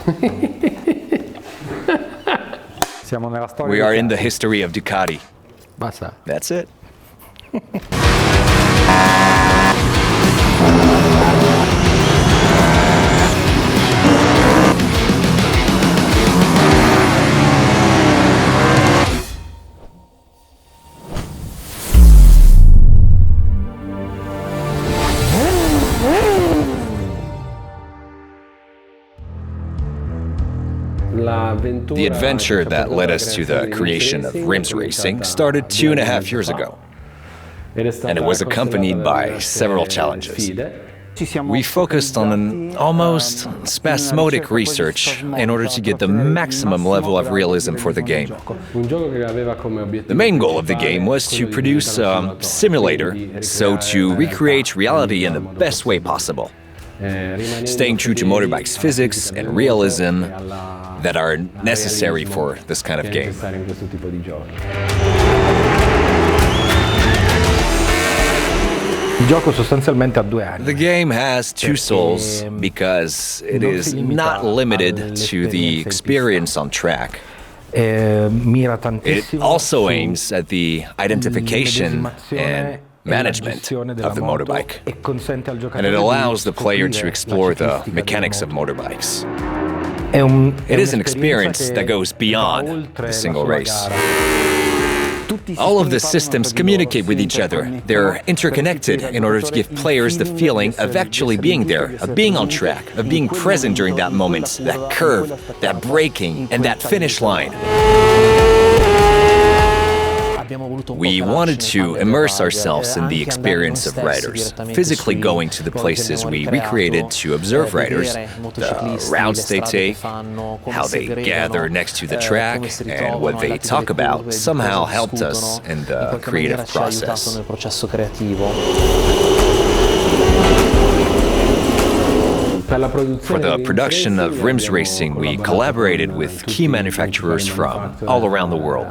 We are in the history of Ducati. Basta. That's it. The adventure that led us to the creation of RiMS Racing started 2.5 years ago, and it was accompanied by several challenges. We focused on an almost spasmodic research in order to get the maximum level of realism for the game. The main goal of the game was to produce a simulator, so to recreate reality in the best way possible, staying true to motorbikes physics and realism that are necessary for this kind of game. The game has two souls because it is not limited to the experience on track. It also aims at the identification and management of the motorbike, and it allows the player to explore the mechanics of motorbikes. It is an experience that goes beyond the single race. All of the systems communicate with each other. They're interconnected in order to give players the feeling of actually being there, of being on track, of being present during that moment, that curve, that braking, and that finish line. We wanted to immerse ourselves in the experience of riders, physically going to the places we recreated to observe riders, the routes they take, how they gather next to the track, and what they talk about somehow helped us in the creative process. For the production of RiMS Racing, we collaborated with key manufacturers from all around the world.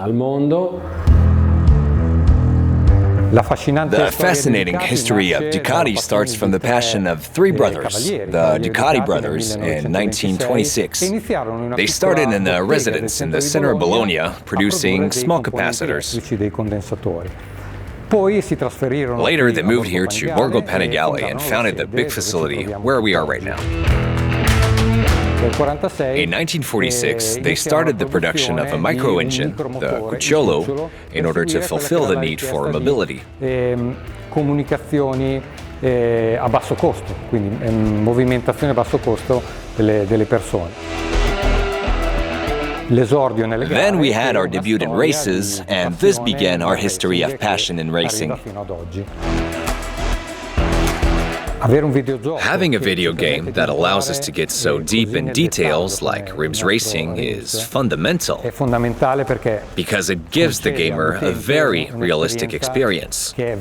The fascinating history of Ducati starts from the passion of three brothers, the Ducati brothers, in 1926. They started in a residence in the center of Bologna, producing small capacitors. Later, they moved here to Borgo Panigale and founded the big facility where we are right now. In 1946, they started the production of a micro-engine, the Cucciolo, in order to fulfill the need for mobility. Comunicazioni a basso costo, quindi movimentazione a basso costo delle persone. Then we had our debut in races, and this began our history of passion in racing. Having a video game that allows us to get so deep in details like RiMS Racing is fundamental because it gives the gamer a very realistic experience. And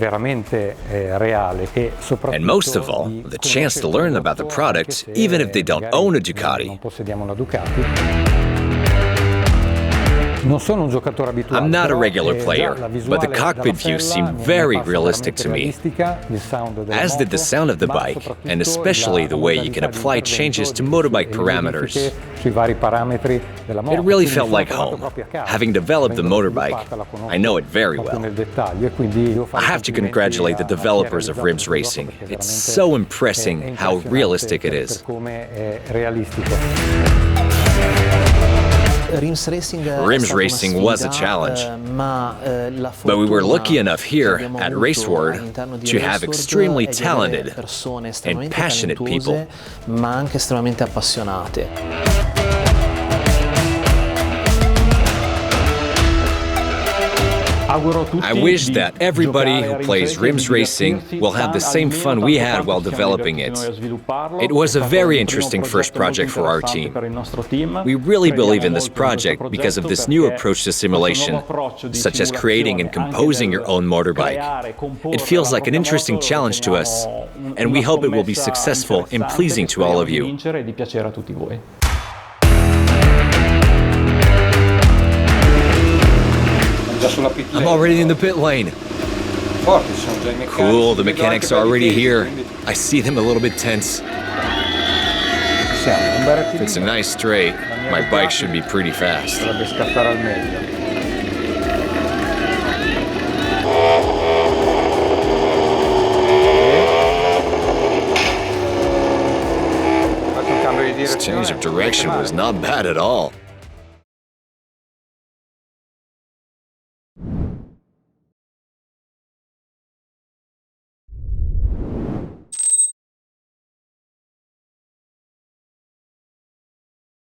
most of all, the chance to learn about the product even if they don't own a Ducati. I'm not a regular player, but the cockpit view seemed very realistic to me, as did the sound of the bike, and especially the way you can apply changes to motorbike parameters. It really felt like home. Having developed the motorbike, I know it very well. I have to congratulate the developers of RiMS Racing. It's so impressive how realistic it is. RiMS Racing was a challenge, but we were lucky enough here at RaceWard to have extremely talented and passionate people. I wish that everybody who plays RiMS Racing will have the same fun we had while developing it. It was a very interesting first project for our team. We really believe in this project because of this new approach to simulation, such as creating and composing your own motorbike. It feels like an interesting challenge to us, and we hope it will be successful in pleasing to all of you. I'm already in the pit lane. Cool, the mechanics are already here. I see them a little bit tense. siamo, un bel If it's a rettilineo. nice straight, my bike should be pretty fast. Dovrebbe scattare al meglio. This change of direction was not bad at all.